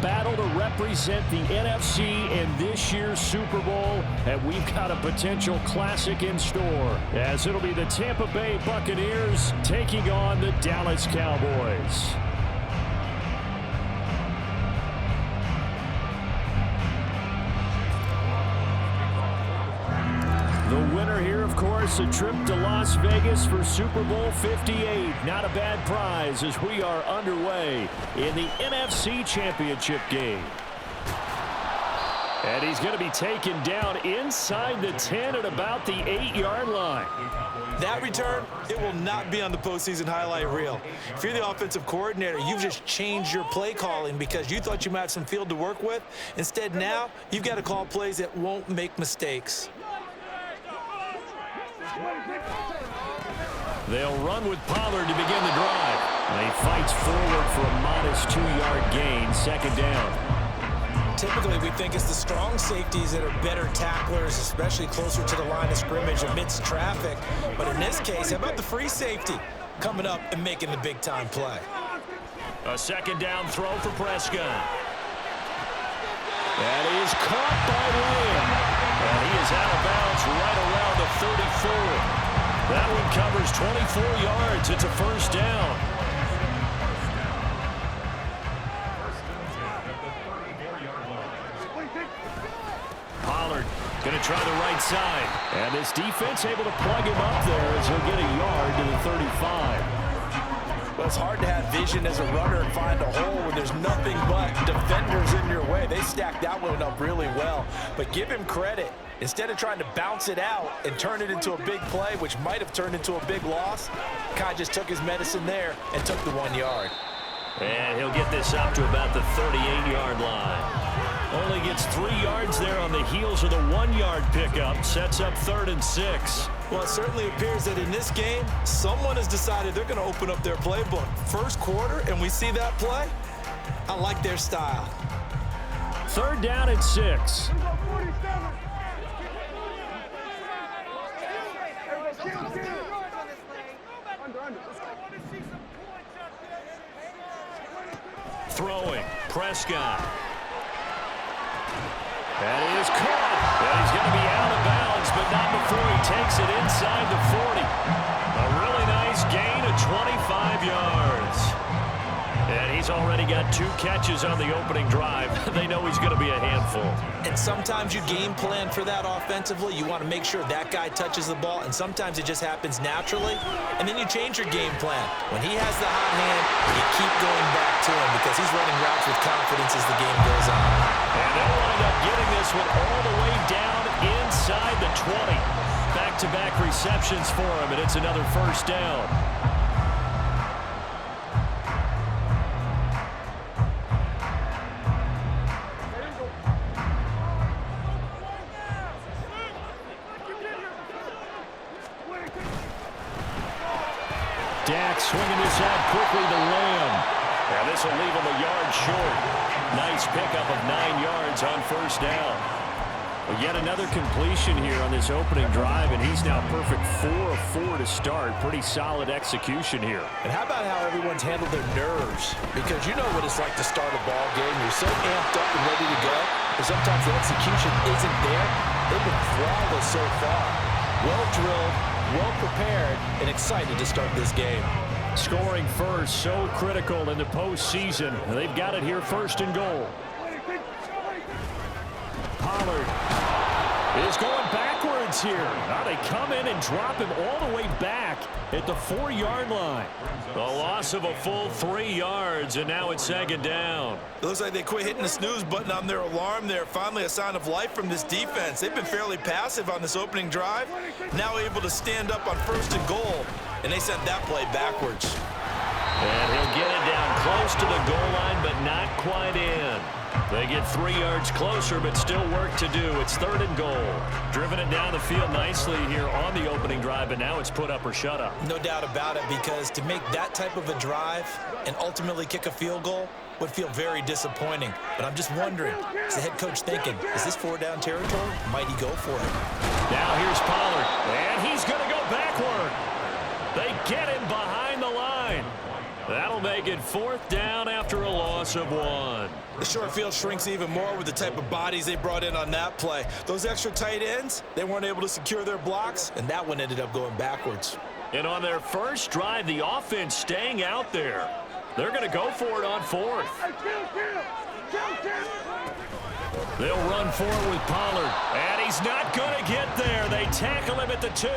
battle to represent the NFC in this year's Super Bowl, and we've got a potential classic in store, as it'll be the Tampa Bay Buccaneers taking on the Dallas Cowboys. The winner here, of course, a trip to Las Vegas for Super Bowl 58. Not a bad prize as we are underway in the NFC Championship game. And he's going to be taken down inside the 10 at about the 8-yard line. That return, it will not be on the postseason highlight reel. If you're the offensive coordinator, you've just changed your play calling because you thought you might have some field to work with. Instead, now, you've got to call plays that won't make mistakes. They'll run with Pollard to begin the drive. And he fights forward for a modest 2-yard gain, second down. Typically, we think it's the strong safeties that are better tacklers, especially closer to the line of scrimmage amidst traffic. But in this case, how about the free safety coming up and making the big-time play? A second down throw for Prescott. That is caught by Lamb. And he is out of bounds right around the 34. That one covers 24 yards. It's a first down. Pollard going to try the right side. And this defense able to plug him up there as he'll get a yard to the 35. Well, it's hard to have vision as a runner and find a hole when there's nothing but defenders in your way. They stacked that one up really well. But give him credit. Instead of trying to bounce it out and turn it into a big play, which might have turned into a big loss, Kai just took his medicine there and took the 1 yard. And he'll get this up to about the 38-yard line. Only gets 3 yards there on the heels of the 1-yard pickup. Sets up 3rd and 6. Well, it certainly appears that in this game, someone has decided they're going to open up their playbook. First quarter, and we see that play. I like their style. 3rd down and 6. Throwing, Prescott. That is caught. And he's going to be out of bounds, but not before he takes it inside the 40. A really nice gain of 25 yards. And he's already got 2 catches on the opening drive. They know he's going to be a handful. And sometimes you game plan for that offensively. You want to make sure that guy touches the ball, and sometimes it just happens naturally. And then you change your game plan. When he has the hot hand, you keep going back to him because he's running routes with confidence as the game goes on. And they'll wind up getting this one all the way down inside the 20. Back-to-back receptions for him, and it's another first down. Dak swinging this out quickly to Lamb. And this will leave him a yard short. Nice pickup of 9 yards on first down. Well, yet another completion here on this opening drive, and he's now perfect 4 of 4 to start. Pretty solid execution here. And how about how everyone's handled their nerves? Because you know what it's like to start a ball game. You're so amped up and ready to go, but sometimes the execution isn't there. They've been flawless so far. Well drilled, well prepared, and excited to start this game. Scoring first, so critical in the postseason. They've got it here, 1st and goal. Pollard is going backwards here. Now they come in and drop him all the way back at the 4-yard line. A loss of a full 3 yards, and now it's 2nd down. It looks like they quit hitting the snooze button on their alarm there. Finally a sign of life from this defense. They've been fairly passive on this opening drive. Now able to stand up on 1st and goal, and they sent that play backwards. And he'll get it down close to the goal line, but not quite in. They get 3 yards closer, but still work to do. It's 3rd and goal. Driven it down the field nicely here on the opening drive, but now it's put up or shut up. No doubt about it, because to make that type of a drive and ultimately kick a field goal would feel very disappointing. But I'm just wondering, is the head coach thinking, is this 4-down territory? Might he go for it? Now here's Pollard, and he's going to go backward. They get him behind the line. That'll make it 4th down after a loss of 1. The short field shrinks even more with the type of bodies they brought in on that play. Those extra tight ends, they weren't able to secure their blocks, and that one ended up going backwards. And on their first drive, the offense staying out there. They're going to go for it on 4th. They'll run for it with Pollard. And he's not going to get there. They tackle him at the 2.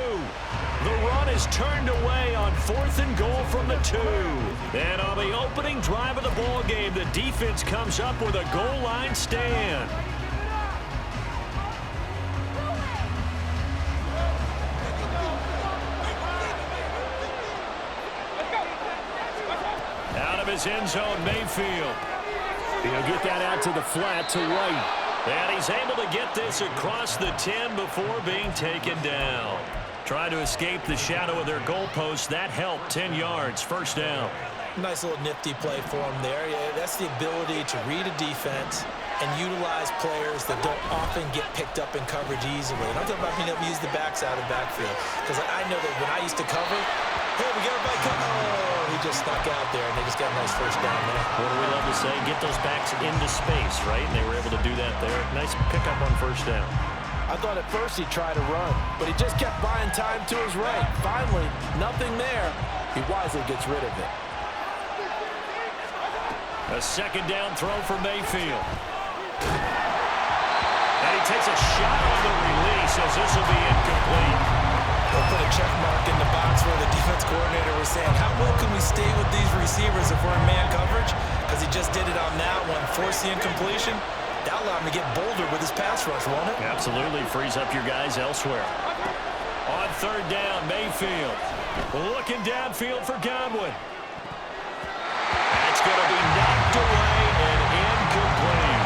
The run is turned away on 4th and goal from the 2. And on the opening drive of the ball game, the defense comes up with a goal line stand. Out of his end zone, Mayfield. He'll get that out to the flat to White. And he's able to get this across the 10 before being taken down. Trying to escape the shadow of their goalpost. That helped. 10 yards, 1st down. Nice little nifty play for him there. Yeah, that's the ability to read a defense and utilize players that don't often get picked up in coverage easily. And I'm talking about being able to use the backs out of the backfield. Because I know that when I used to cover, hey, we got everybody covered. Oh, he just snuck out there, and they just got a nice 1st down there. What do we love to say? Get those backs into space, right? And they were able to do that there. Nice pickup on 1st down. I thought at first he'd try to run, but he just kept buying time to his right. Finally, nothing there. He wisely gets rid of it. A 2nd down throw for Mayfield. And he takes a shot on the release as this will be incomplete. They'll put a check mark in the box where the defense coordinator was saying, how well can we stay with these receivers if we're in man coverage? Because he just did it on that one, forced the incompletion. That allowed him to get bolder with his pass rush, won't it? Absolutely. Frees up your guys elsewhere. On 3rd down, Mayfield. Looking downfield for Godwin. That's going to be knocked away and incomplete.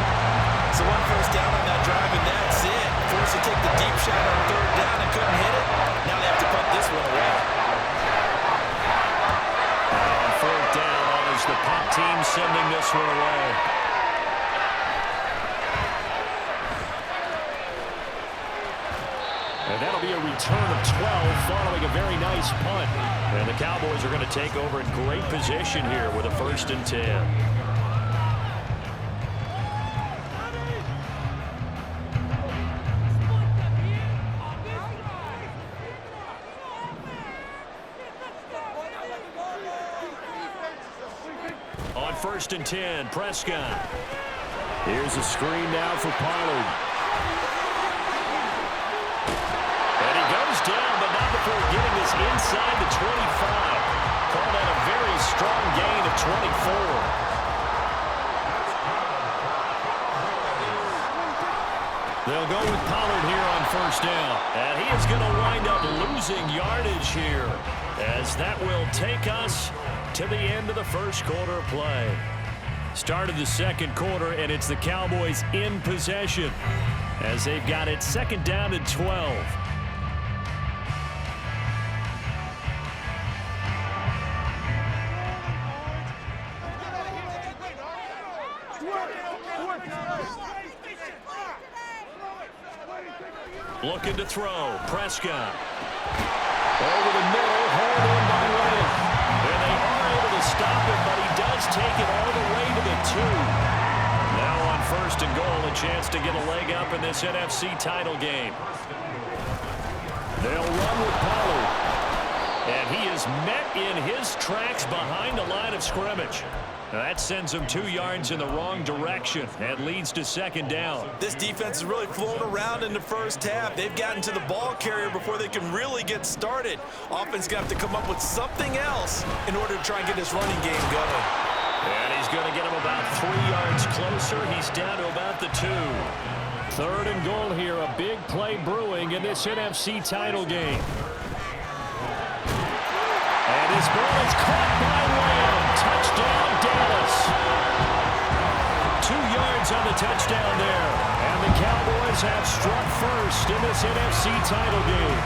So 1 1st down on that drive, and that's it. Forced to take the deep shot on 3rd down and couldn't hit it. Now they have to punt this one away. On 4th down, that is the punt team sending this one away. And that'll be a return of 12 following a very nice punt. And the Cowboys are going to take over in great position here with a 1st and 10. On 1st and 10, Prescott. Here's a screen now for Pollard. Down, but not before getting this inside the 25. Called out a very strong gain of 24. They'll go with Pollard here on 1st down. And he is going to wind up losing yardage here, as that will take us to the end of the 1st quarter of play. Start of the 2nd quarter, and it's the Cowboys in possession as they've got it 2nd down and 12. Looking to throw. Prescott. Over the middle. Hauled in by Lamb. And they are able to stop it, but he does take it all the way to the 2. Now on 1st and goal, a chance to get a leg up in this NFC title game. They'll run with Pollard. And he is met in his tracks behind the line of scrimmage. Now that sends him 2 yards in the wrong direction and leads to 2nd down. This defense is really flown around in the 1st half. They've gotten to the ball carrier before they can really get started. Offense going to have to come up with something else in order to try and get this running game going. And he's going to get him about 3 yards closer. He's down to about the 2. 3rd and goal here. A big play brewing in this NFC title game. And his ball is caught by Lamb. Touchdown, Dallas. 2 yards on the touchdown there. And the Cowboys have struck first in this NFC title game.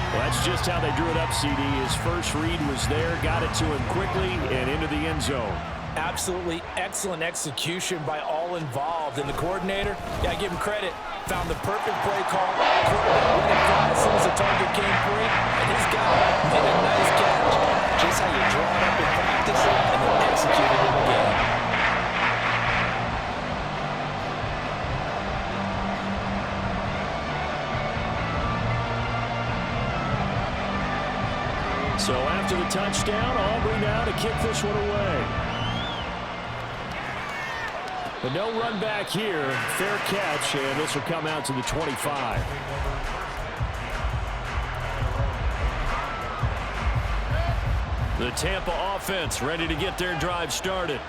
Well, that's just how they drew it up, CD. His first read was there, got it to him quickly and into the end zone. Absolutely excellent execution by all involved. And the coordinator, yeah, give him credit, found the perfect play call. Quarterback let it fly as soon as the target came free. And this guy made a nice catch. Just how you draw it up in practice and then execute it in the game. So after the touchdown, Aubrey now to kick this one away. But no run back here. Fair catch, and this will come out to the 25. The Tampa offense ready to get their drive started.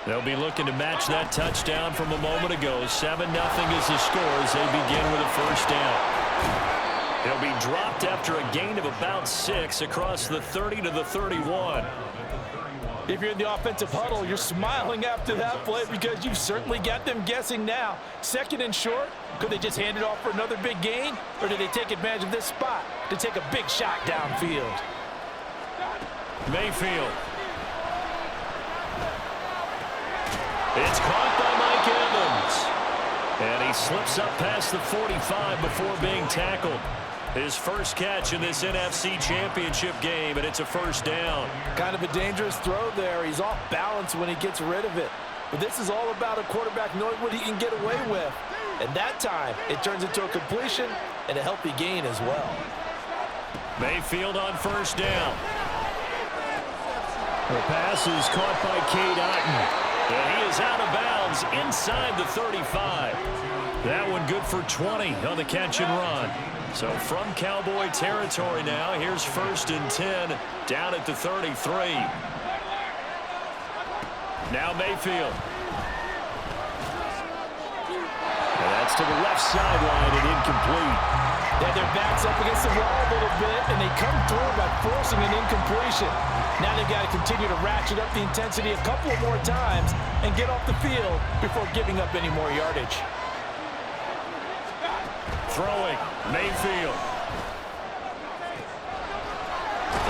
They'll be looking to match that touchdown from a moment ago. 7-0 is the score as they begin with a first down. They'll be dropped after a gain of about 6 across the 30 to the 31. If you're in the offensive huddle, you're smiling after that play because you've certainly got them guessing now. 2nd and short, could they just hand it off for another big gain? Or do they take advantage of this spot to take a big shot downfield? Mayfield. It's caught by Mike Evans. And he slips up past the 45 before being tackled. His first catch in this NFC Championship game, and it's a first down. Kind of a dangerous throw there. He's off balance when he gets rid of it. But this is all about a quarterback knowing what he can get away with. And that time, it turns into a completion and a healthy gain as well. Mayfield on first down. The pass is caught by Cade Otton. And he is out of bounds inside the 35. That one good for 20 on the catch and run. So from Cowboy territory now, here's 1st and 10 down at the 33. Now Mayfield. And that's to the left sideline and incomplete. Yeah, their backs up against the wall a little bit, and they come through by forcing an incompletion. Now they've got to continue to ratchet up the intensity a couple of more times and get off the field before giving up any more yardage. Throwing, Mayfield.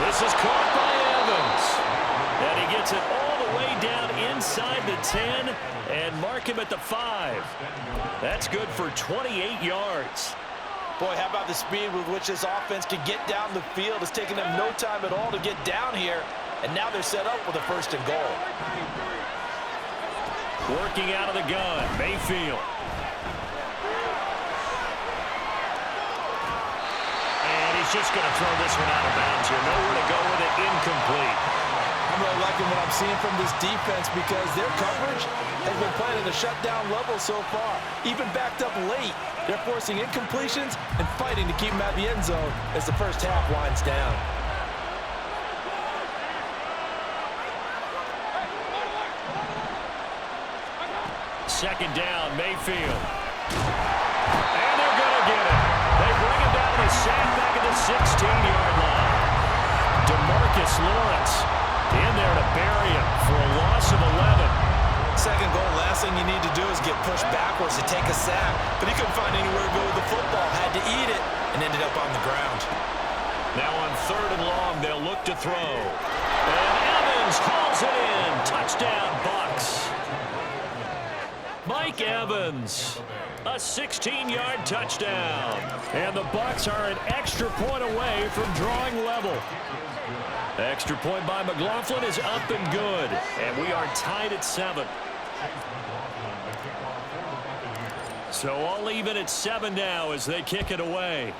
This is caught by Evans. And he gets it all the way down inside the 10 and mark him at the 5. That's good for 28 yards. Boy, how about the speed with which this offense can get down the field? It's taken them no time at all to get down here, and now they're set up with a 1st and goal. Working out of the gun, Mayfield. And he's just going to throw this one out of bounds here. Nowhere to go with it, incomplete. I'm really liking what I'm seeing from this defense because their coverage has been playing at a shutdown level so far. Even backed up late, they're forcing incompletions and fighting to keep them out of the end zone as the first half winds down. Second down, Mayfield. And they're going to get it. They bring him down to the sack back at the 16-yard line. DeMarcus Lawrence in there to bury him for a loss of 11. 2nd goal, last thing you need to do is get pushed backwards to take a sack. But he couldn't find anywhere to go with the football, had to eat it, and ended up on the ground. Now on 3rd and long, they'll look to throw. And Evans hauls it in. Touchdown, Bucs. Mike Evans, a 16-yard touchdown. And the Bucs are an extra point away from drawing level. Extra point by McLaughlin is up and good. And we are tied at 7. So all even at 7 now as they kick it away.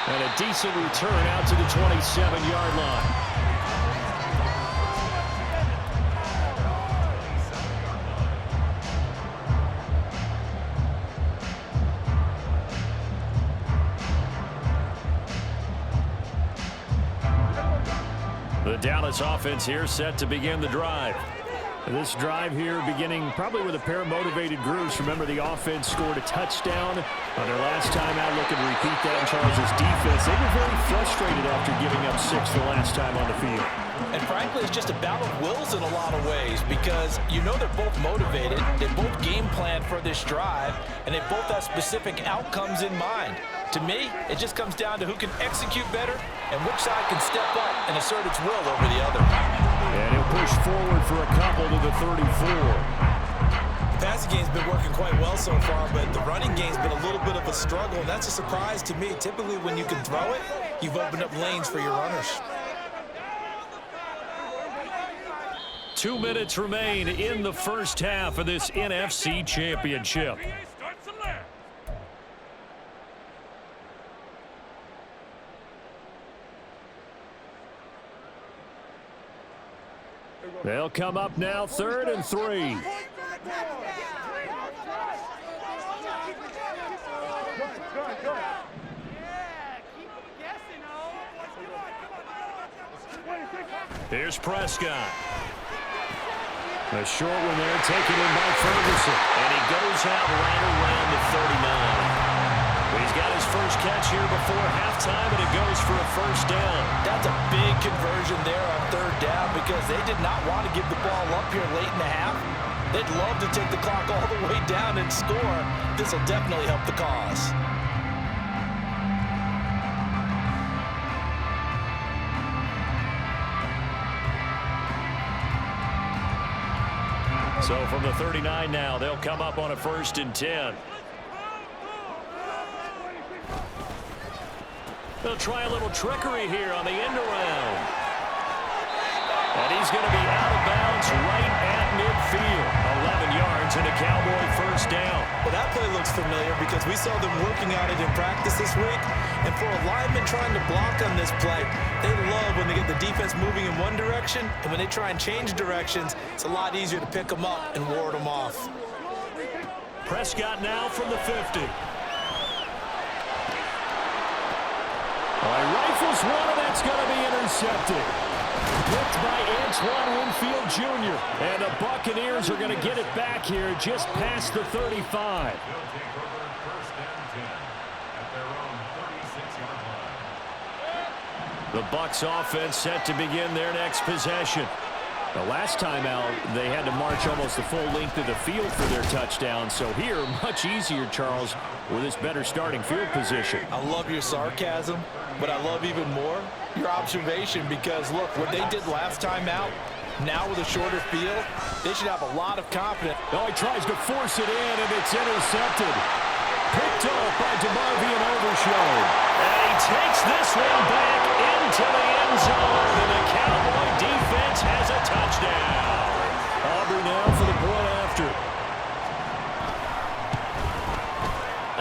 And a decent return out to the 27-yard line. The Dallas offense here set to begin the drive. This drive here beginning probably with a pair of motivated groups. Remember, the offense scored a touchdown on their last time out, looking to repeat that in Charles' defense. They were very frustrated after giving up 6 the last time on the field. And frankly, it's just a battle of wills in a lot of ways because you know they're both motivated, they both game plan for this drive, and they both have specific outcomes in mind. To me, it just comes down to who can execute better and which side can step up and assert its will over the other. And he'll push forward for a couple to the 34. The passing game's been working quite well so far, but the running game's been a little bit of a struggle, and that's a surprise to me. Typically, when you can throw it, you've opened up lanes for your runners. 2 minutes remain in the first half of this NFC Championship. They'll come up now, 3rd and 3. Here's Prescott. A short one there, taken in by Ferguson. And he goes out right around the 39. He's got his first catch here before halftime, and it goes for a first down. That's a big conversion there on 3rd down because they did not want to give the ball up here late in the half. They'd love to take the clock all the way down and score. This will definitely help the cause. So from the 39 now, they'll come up on a 1st and 10. They'll try a little trickery here on the end around. And he's going to be out of bounds right at midfield. 11 yards and a Cowboy first down. Well, that play looks familiar because we saw them working on it in practice this week. And for a lineman trying to block on this play, they love when they get the defense moving in one direction. And when they try and change directions, it's a lot easier to pick them up and ward them off. Prescott now from the 50. Well, he rifles one, and that's going to be intercepted. Picked by Antoine Winfield Jr. And the Buccaneers are going to get it back here just past the 35. The Bucs offense set to begin their next possession. The last time out, they had to march almost the full length of the field for their touchdown. So here, much easier, Charles, with this better starting field position. I love your sarcasm, but I love even more your observation because, look, what they did last time out, now with a shorter field, they should have a lot of confidence. Oh, he tries to force it in, and it's intercepted. Picked off by DeMarvion Overshown. And he takes this one back into the end zone, and the Cowboy defense has a touchdown. Aubrey now for the point after.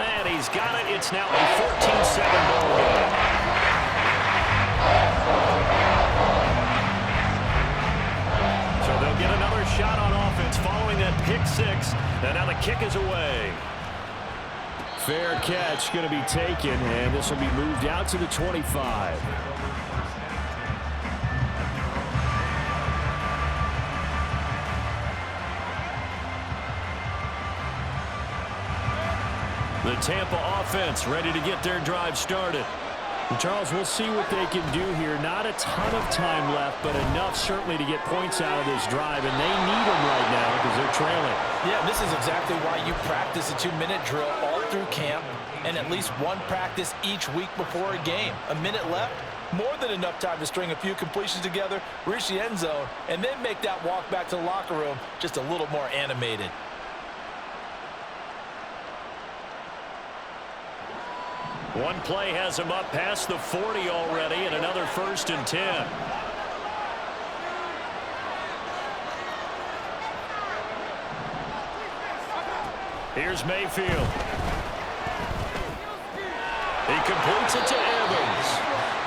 And he's got it. It's now a 14-7 ball game. So they'll get another shot on offense following that pick six. And now the kick is away. Fair catch going to be taken, and this will be moved out to the 25. The Tampa offense ready to get their drive started. And Charles, we'll see what they can do here. Not a ton of time left, but enough certainly to get points out of this drive, and they need them right now because they're trailing. Yeah, this is exactly why you practice a 2-minute drill all through camp and at least one practice each week before a game. A minute left, more than enough time to string a few completions together, reach the end zone, and then make that walk back to the locker room just a little more animated. One play has him up past the 40 already, and another 1st and 10. Here's Mayfield. He completes it to Evans.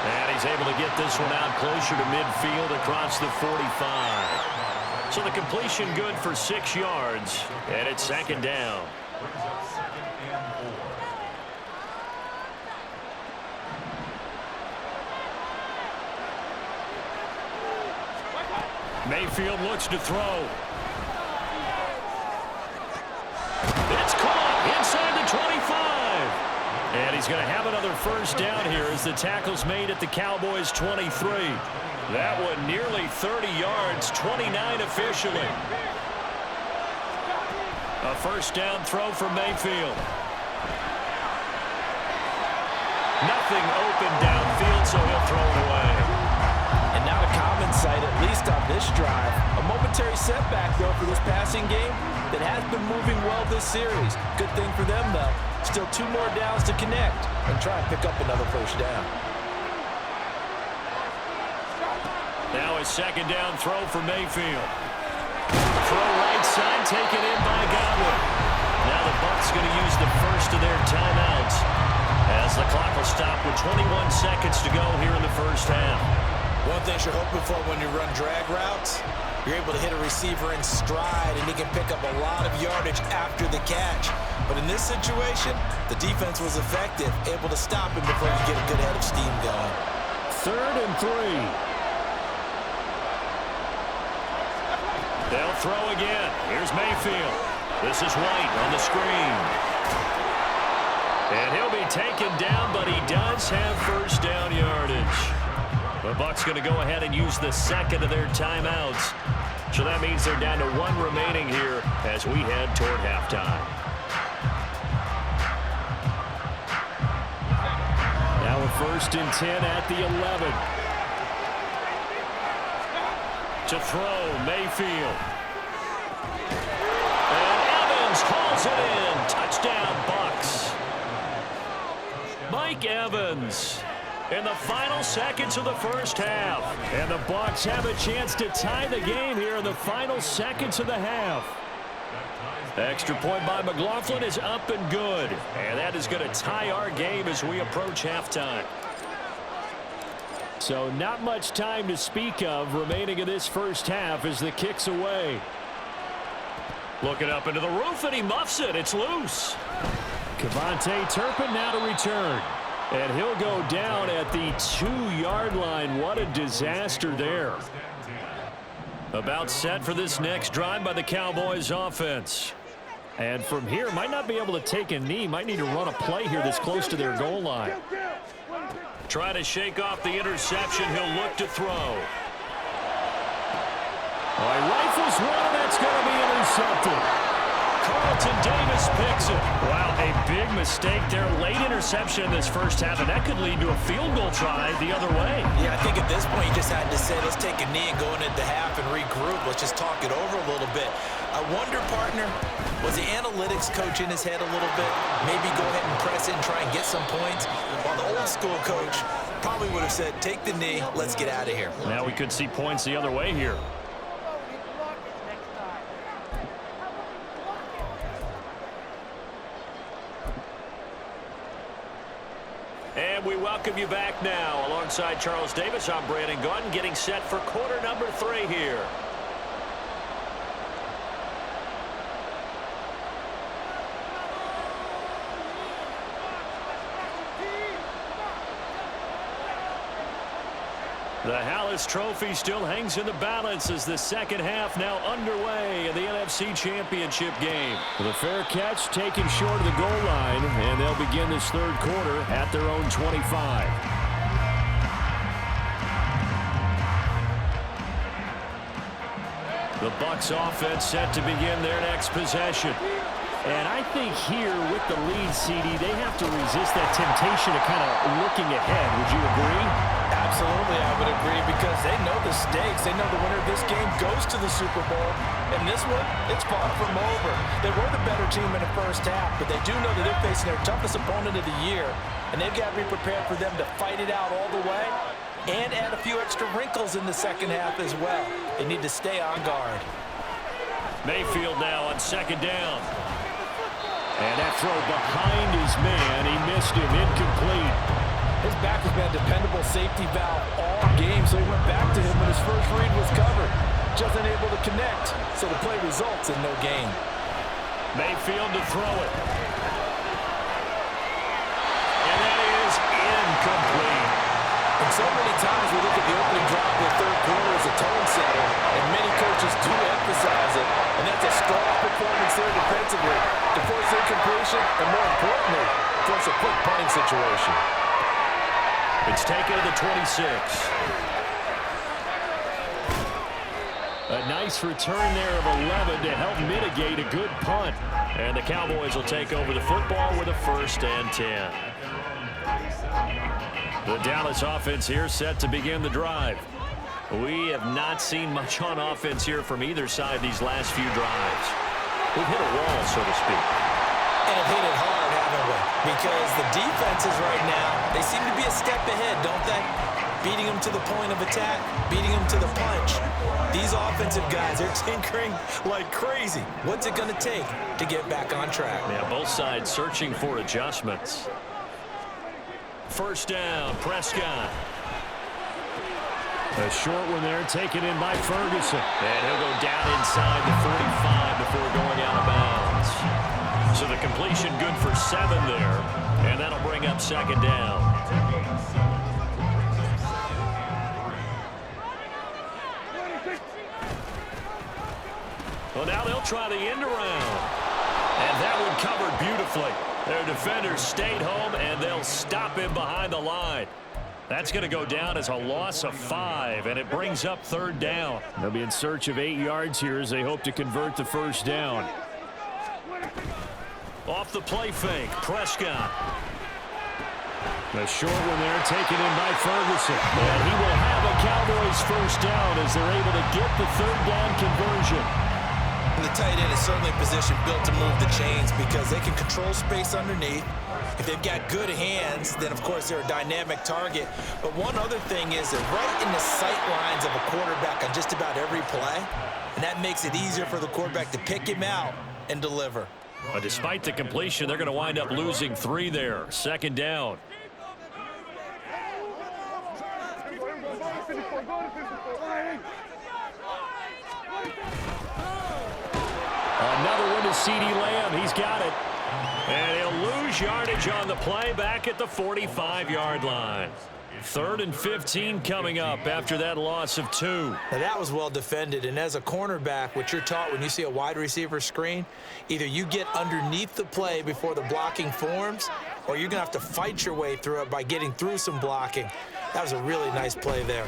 And he's able to get this one out closer to midfield across the 45. So the completion good for 6 yards, and it's 2nd down. Mayfield looks to throw. It's caught inside the 25. And he's going to have another first down here as the tackle's made at the Cowboys' 23. That one nearly 30 yards, 29 officially. A first down throw for Mayfield. Nothing open downfield, so he'll throw it away. And not a common sight, at least on this drive. A momentary setback, though, for this passing game that has been moving well this series. Good thing for them, though. Still 2 more downs to connect and try and pick up another first down. Now a second down throw for Mayfield. Throw right side, taken in by Godwin. Now the Bucs going to use the first of their timeouts as the clock will stop with 21 seconds to go here in the first half. One thing you're hoping for when you run drag routes, you're able to hit a receiver in stride, and he can pick up a lot of yardage after the catch. But in this situation, the defense was effective, able to stop him before you get a good head of steam going. 3rd and 3. They'll throw again. Here's Mayfield. This is White on the screen. And he'll be taken down, but he does have first down yardage. The Bucs going to go ahead and use the second of their timeouts. So that means they're down to 1 remaining here as we head toward halftime. Now a 1st and 10 at the 11. To throw, Mayfield. And Evans hauls it in. Touchdown, Bucs. Mike Evans in the final seconds of the first half. And the Bucs have a chance to tie the game here in the final seconds of the half. Extra point by McLaughlin is up and good. And that is going to tie our game as we approach halftime. So not much time to speak of remaining in this first half as the kick's away. Looking up into the roof, and he muffs it. It's loose. Kevontae Turpin now to return. And he'll go down at the 2-yard line. What a disaster there. About set for this next drive by the Cowboys offense. And from here, might not be able to take a knee. Might need to run a play here that's close to their goal line. Try to shake off the interception. He'll look to throw. He rifles one, and that's going to be intercepted. Carlton Davis picks it. Wow, a big mistake there. Late interception in this first half, and that could lead to a field goal try the other way. Yeah, I think at this point you just had to say, let's take a knee and go into half and regroup. Let's just talk it over a little bit. I wonder, partner, was the analytics coach in his head a little bit? Maybe go ahead and press it and try and get some points? While the old school coach probably would have said, take the knee, let's get out of here. Now we could see points the other way here. And we welcome you back now. Alongside Charles Davis, I'm Brandon Gunn, getting set for quarter number 3 here. The Hallis Trophy still hangs in the balance as the second half now underway in the NFC Championship game. The fair catch taken short of the goal line, and they'll begin this third quarter at their own 25. The Bucs offense set to begin their next possession. And I think here with the lead, CD, they have to resist that temptation of kind of looking ahead. Would you agree? Absolutely, I would agree, because they know the stakes. They know the winner of this game goes to the Super Bowl. And this one, it's far from over. They were the better team in the first half, but they do know that they're facing their toughest opponent of the year. And they've got to be prepared for them to fight it out all the way and add a few extra wrinkles in the second half as well. They need to stay on guard. Mayfield now on second down. And that throw behind his man. He missed him. Incomplete. His back has been a dependable safety valve all game, so he went back to him when his first read was covered. Just unable to connect, so the play results in no gain. Mayfield to throw it. And that is incomplete. And so many times we look at the opening drive of the third quarter as a tone setter, and many coaches do emphasize it. And that's a strong performance there defensively to force incompletion, and more importantly, force a quick punting situation. It's taken to the 26. A nice return there of 11 to help mitigate a good punt. And the Cowboys will take over the football with a 1st and 10. The Dallas offense here set to begin the drive. We have not seen much on offense here from either side these last few drives. We've hit a wall, so to speak. And hit it hard, haven't we? Because the defenses right now, they seem to be a step ahead, don't they? Beating them to the point of attack, beating them to the punch. These offensive guys are tinkering like crazy. What's it going to take to get back on track? Yeah, both sides searching for adjustments. First down, Prescott. A short one there, taken in by Ferguson. And he'll go down inside the 45 before going out of bounds. So the completion good for 7 there. And that'll bring up second down. Well, now they'll try the end around. And that one covered beautifully. Their defenders stayed home, and they'll stop him behind the line. That's going to go down as a loss of 5, and it brings up third down. They'll be in search of 8 yards here as they hope to convert the first down. Off the play fake, Prescott. A short one there, taken in by Ferguson. And he will have a Cowboys first down as they're able to get the third down conversion. And the tight end is certainly a position built to move the chains because they can control space underneath. If they've got good hands, then of course they're a dynamic target. But one other thing is they're right in the sight lines of a quarterback on just about every play. And that makes it easier for the quarterback to pick him out and deliver. But despite the completion, they're going to wind up losing 3 there. Second down. Another one to CeeDee Lamb. He's got it. And he'll lose yardage on the play back at the 45-yard line. 3rd and 15 coming up after that loss of 2. Now that was well defended, and as a cornerback, what you're taught when you see a wide receiver screen, either you get underneath the play before the blocking forms, or you're going to have to fight your way through it by getting through some blocking. That was a really nice play there.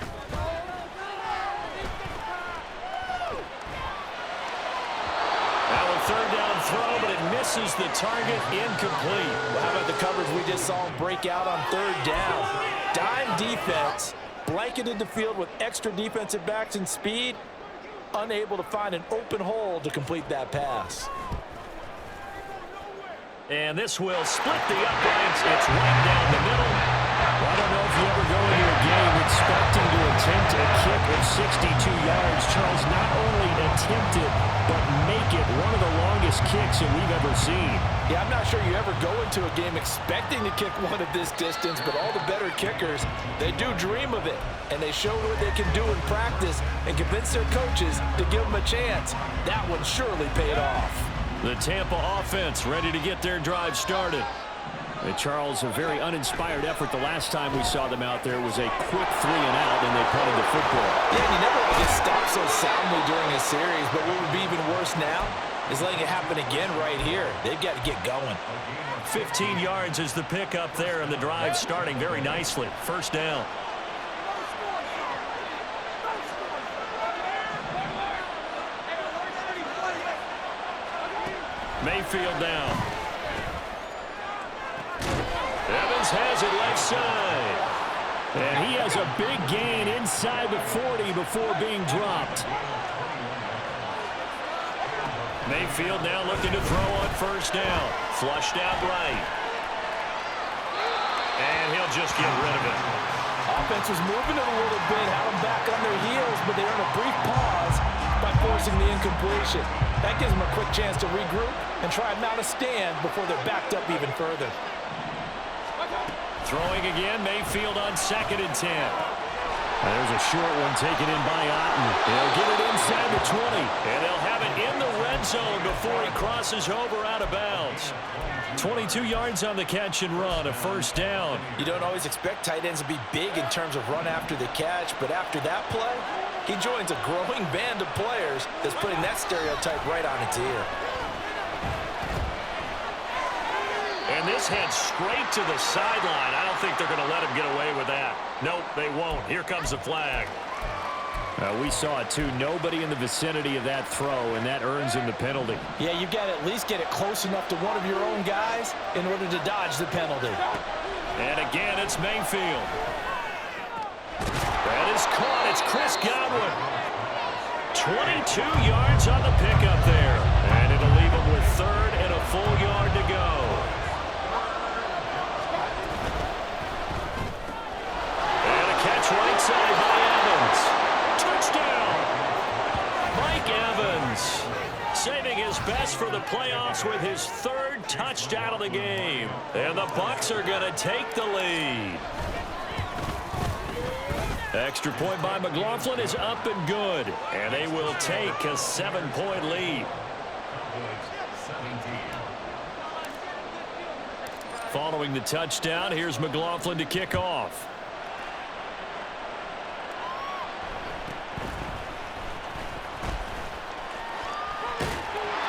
Third down throw, but it misses the target, incomplete. Well, how about the coverage we just saw him break out on third down? Dime defense, blanketed the field with extra defensive backs and speed, unable to find an open hole to complete that pass. And this will split the uprights. It's right down the middle. Well, I don't know if you ever go into a game expecting to attempt a kick of 62 yards. Charles, not only attempt it, but make it one of the longest kicks that we've ever seen. Yeah, I'm not sure you ever go into a game expecting to kick one of this distance, but all the better kickers, they do dream of it, and they show what they can do in practice and convince their coaches to give them a chance. That one surely paid off. The Tampa offense ready to get their drive started. And Charles, a very uninspired effort the last time we saw them out there. It was a quick 3 and out, and they punted the football. Yeah, and you never want to get stopped so soundly during a series, but what would be even worse now is letting it happen again right here. They've got to get going. 15 yards is the pickup there, and the drive starting very nicely. First down. Mayfield down. Evans has it left side. And he has a big gain inside the 40 before being dropped. Mayfield now looking to throw on first down. Flushed out right. And he'll just get rid of it. Offense was moving it a little bit, had them back on their heels, but they earned a brief pause by forcing the incompletion. That gives them a quick chance to regroup and try and mount a stand before they're backed up even further. Throwing again, Mayfield on 2nd and 10. There's a short one taken in by Otten. They'll get it inside the 20. And they'll have it in the red zone before he crosses over out of bounds. 22 yards on the catch and run, a first down. You don't always expect tight ends to be big in terms of run after the catch, but after that play, he joins a growing band of players that's putting that stereotype right on its ear. And this heads straight to the sideline. I don't think they're going to let him get away with that. Nope, they won't. Here comes the flag. We saw it too. Nobody in the vicinity of that throw, and that earns him the penalty. Yeah, you've got to at least get it close enough to one of your own guys in order to dodge the penalty. And again, it's Mayfield. That is caught. It's Chris Godwin. 22 yards on the pickup there. And it'll leave him with third and a full yard to go. And a catch right side by Evans. Touchdown! Mike Evans saving his best for the playoffs with his third touchdown of the game. And the Bucs are going to take the lead. Extra point by McLaughlin is up and good. And they will take a 7-point lead. Following the touchdown, here's McLaughlin to kick off.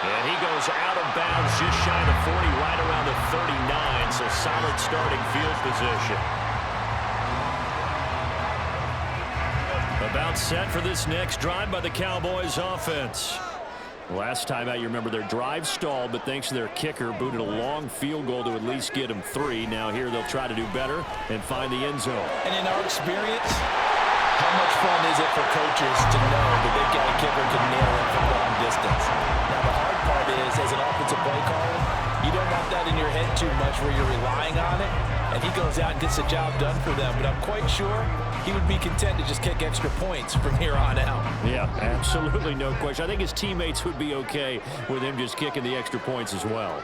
And he goes out of bounds just shy of the 40, right around the 39, so solid starting field position. About set for this next drive by the Cowboys offense. Last time out, you remember their drive stalled, but thanks to their kicker, booted a long field goal to at least get them 3. Now here they'll try to do better and find the end zone. And in our experience, how much fun is it for coaches to know that they've got a kicker to nail it from long distance? Now the hard part is, as an offensive play caller, you don't want that in your head too much where you're relying on it, and he goes out and gets the job done for them. But I'm quite sure he would be content to just kick extra points from here on out. Yeah, absolutely no question. I think his teammates would be okay with him just kicking the extra points as well.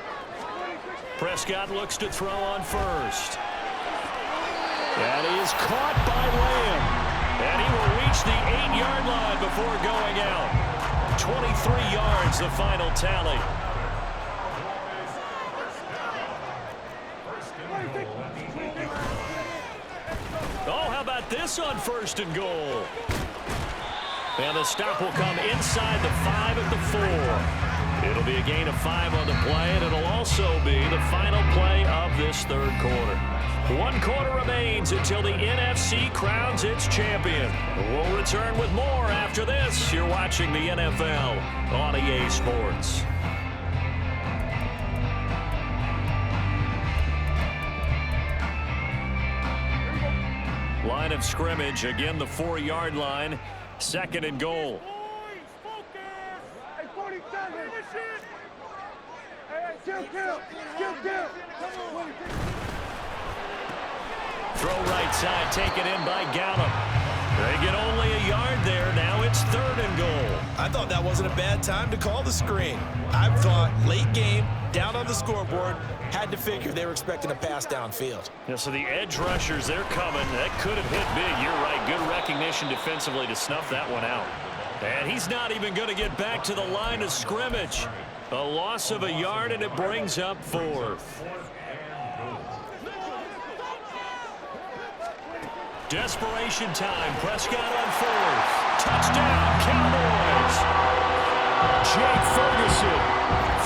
Prescott looks to throw on first. And he is caught by Lamb. And he will reach the 8-yard line before going out. 23 yards, the final tally. Oh, how about this on first and goal? And the stop will come inside the 5 at the 4. It'll be a gain of 5 on the play, and it'll also be the final play of this third quarter. 1 quarter remains until the NFC crowns its champion. We'll return with more after this. You're watching the NFL on EA Sports. Line of scrimmage, again the 4-yard line, 2nd and goal. Throw right side, taken in by Gallup. They get only a yard there. Now it's 3rd and goal. I thought that wasn't a bad time to call the screen. I thought late game, down on the scoreboard, had to figure they were expecting a pass downfield. Yeah, so the edge rushers, they're coming. That could have hit big. You're right. Good recognition defensively to snuff that one out. And he's not even going to get back to the line of scrimmage. A loss of a yard, and it brings up 4th. Desperation time. Prescott on 4th. Touchdown, Cowboys. Jake Ferguson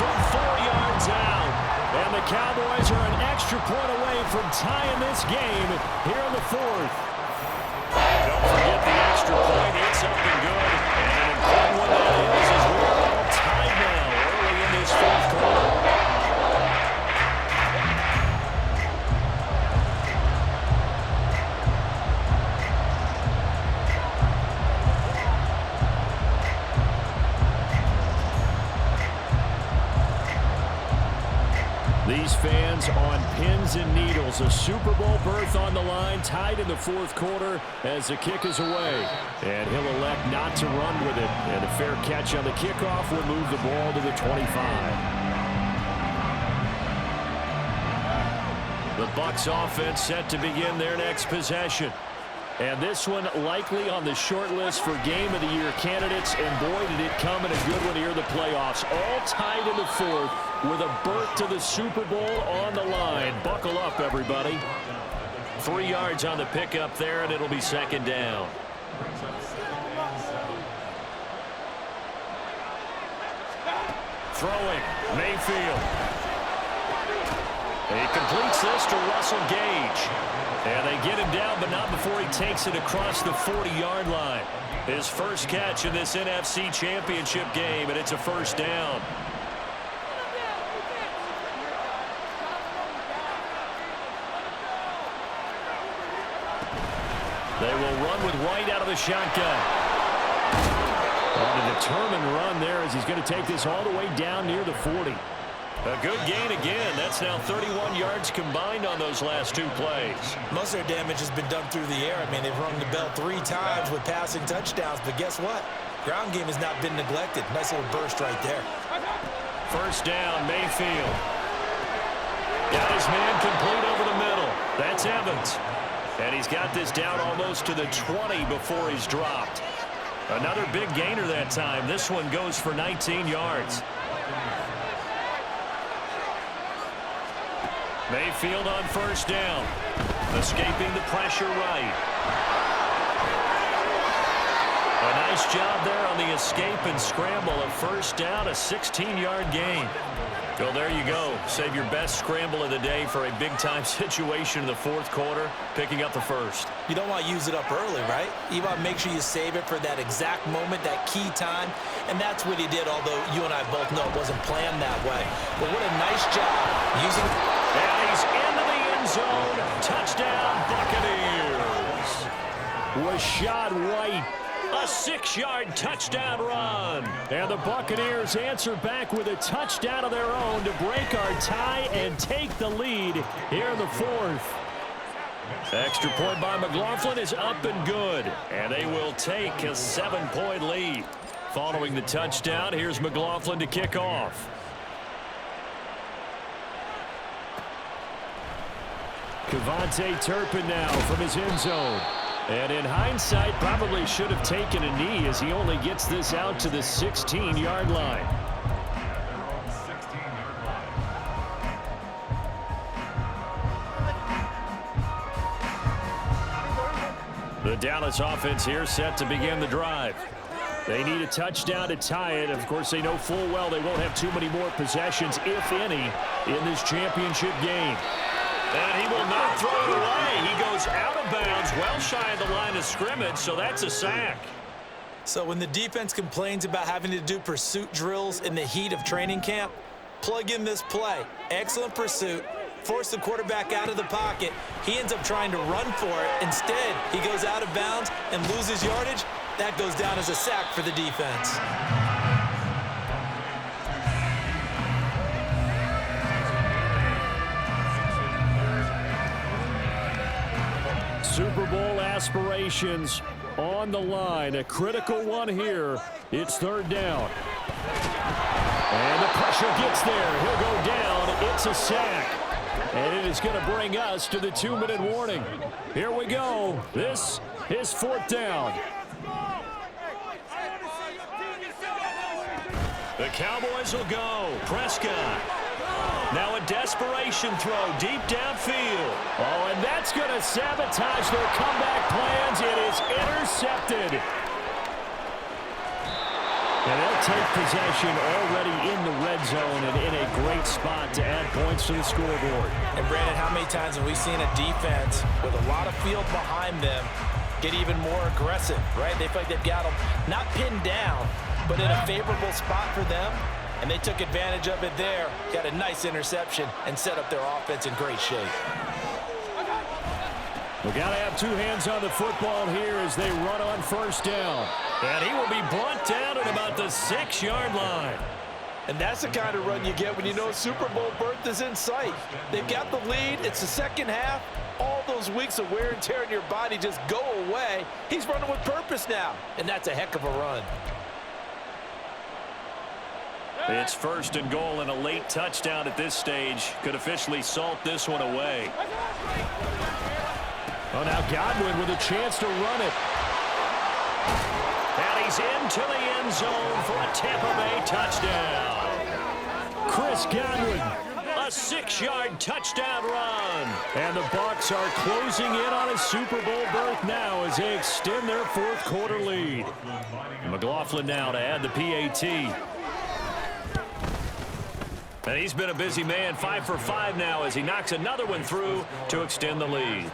from 4 yards out. And the Cowboys are an extra point away from tying this game here in the 4th. Don't forget the extra point. It's up and good. And an important one that is as we're all tied now early in this 4th quarter. These fans on pins and needles. A Super Bowl berth on the line, tied in the 4th quarter as the kick is away. And he'll elect not to run with it. And a fair catch on the kickoff will move the ball to the 25. The Bucs offense set to begin their next possession. And this one likely on the short list for Game of the Year candidates. And boy, did it come in a good one here in the playoffs. All tied in the 4th with a berth to the Super Bowl on the line. Buckle up, everybody. 3 yards on the pickup there, and it'll be 2nd down. Throwing, Mayfield. He completes this to Russell Gage. And they get him down, but not before he takes it across the 40-yard line. His first catch in this NFC Championship game, and it's a 1st down. They will run with White out of the shotgun. And a determined run there as he's going to take this all the way down near the 40. A good gain again. That's now 31 yards combined on those last 2 plays. Most of their damage has been done through the air. I mean, they've rung the bell 3 times with passing touchdowns, but guess what? Ground game has not been neglected. Nice little burst right there. First down, Mayfield. Got his man complete over the middle. That's Evans. And he's got this down almost to the 20 before he's dropped. Another big gainer that time. This one goes for 19 yards. Mayfield on first down. Escaping the pressure right. A nice job there on the escape and scramble. A first down, a 16-yard gain. Well, there you go. Save your best scramble of the day for a big-time situation in the 4th quarter, picking up the first. You don't want to use it up early, right? You want to make sure you save it for that exact moment, that key time, and that's what he did, although you and I both know it wasn't planned that way. But what a nice job using... And he's into the end zone. Touchdown, Buccaneers. Rashad White. A 6-yard touchdown run. And the Buccaneers answer back with a touchdown of their own to break our tie and take the lead here in the 4th. Extra point by McLaughlin is up and good. And they will take a 7-point lead. Following the touchdown, here's McLaughlin to kick off. Kevontae Turpin now from his end zone. And in hindsight, probably should have taken a knee as he only gets this out to the 16-yard line. The Dallas offense here set to begin the drive. They need a touchdown to tie it. Of course, they know full well they won't have too many more possessions, if any, in this championship game. And he will not throw it away. He goes out of bounds, well shy of the line of scrimmage, so that's a sack. So when the defense complains about having to do pursuit drills in the heat of training camp, plug in this play. Excellent pursuit. Force the quarterback out of the pocket. He ends up trying to run for it. Instead, he goes out of bounds and loses yardage. That goes down as a sack for the defense. Super Bowl aspirations on the line. A critical one here. It's 3rd down. And the pressure gets there. He'll go down. It's a sack. And it is going to bring us to the 2-minute warning. Here we go. This is 4th down. The Cowboys will go. Prescott. Now a desperation throw deep downfield. Oh, and that's going to sabotage their comeback plans. It is intercepted. And they'll take possession already in the red zone and in a great spot to add points to the scoreboard. And, Brandon, how many times have we seen a defense with a lot of field behind them get even more aggressive, right? They feel like they've got them not pinned down, but in a favorable spot for them. And they took advantage of it there, got a nice interception, and set up their offense in great shape. We got to have 2 hands on the football here as they run on first down. And he will be brought down at about the 6-yard line. And that's the kind of run you get when you know Super Bowl berth is in sight. They've got the lead. It's the second half. All those weeks of wear and tear in your body just go away. He's running with purpose now, and that's a heck of a run. It's 1st and goal, and a late touchdown at this stage could officially salt this one away. Oh, now Godwin with a chance to run it. And he's into the end zone for a Tampa Bay touchdown. Chris Godwin, a 6-yard touchdown run. And the Bucs are closing in on a Super Bowl berth now as they extend their 4th quarter lead. McLaughlin now to add the PAT. And he's been a busy man, 5 for 5 now as he knocks another one through to extend the lead.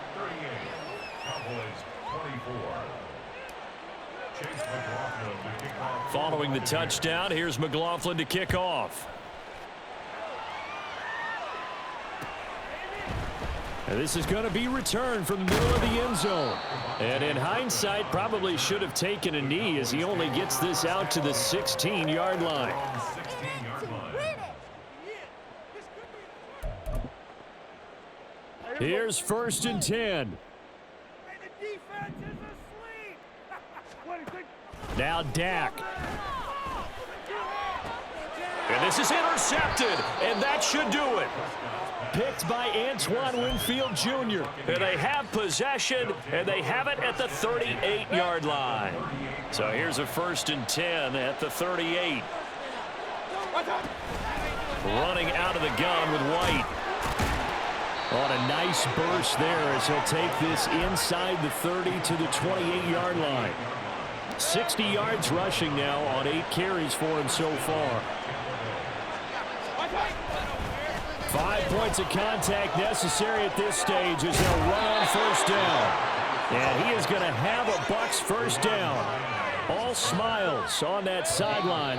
Following the touchdown, here's McLaughlin to kick off. And this is going to be returned from the middle of the end zone. And in hindsight, probably should have taken a knee as he only gets this out to the 16-yard line. Here's 1st and 10. Now Dak. And this is intercepted, and that should do it. Picked by Antoine Winfield Jr. And they have possession, and they have it at the 38-yard line. So here's a 1st and 10 at the 38. Running out of the gun with White. On a nice burst there as he'll take this inside the 30 to the 28-yard line. 60 yards rushing now on 8 carries for him so far. 5 points of contact necessary at this stage as they'll run on 1st down. And he is going to have a Bucs 1st down. All smiles on that sideline.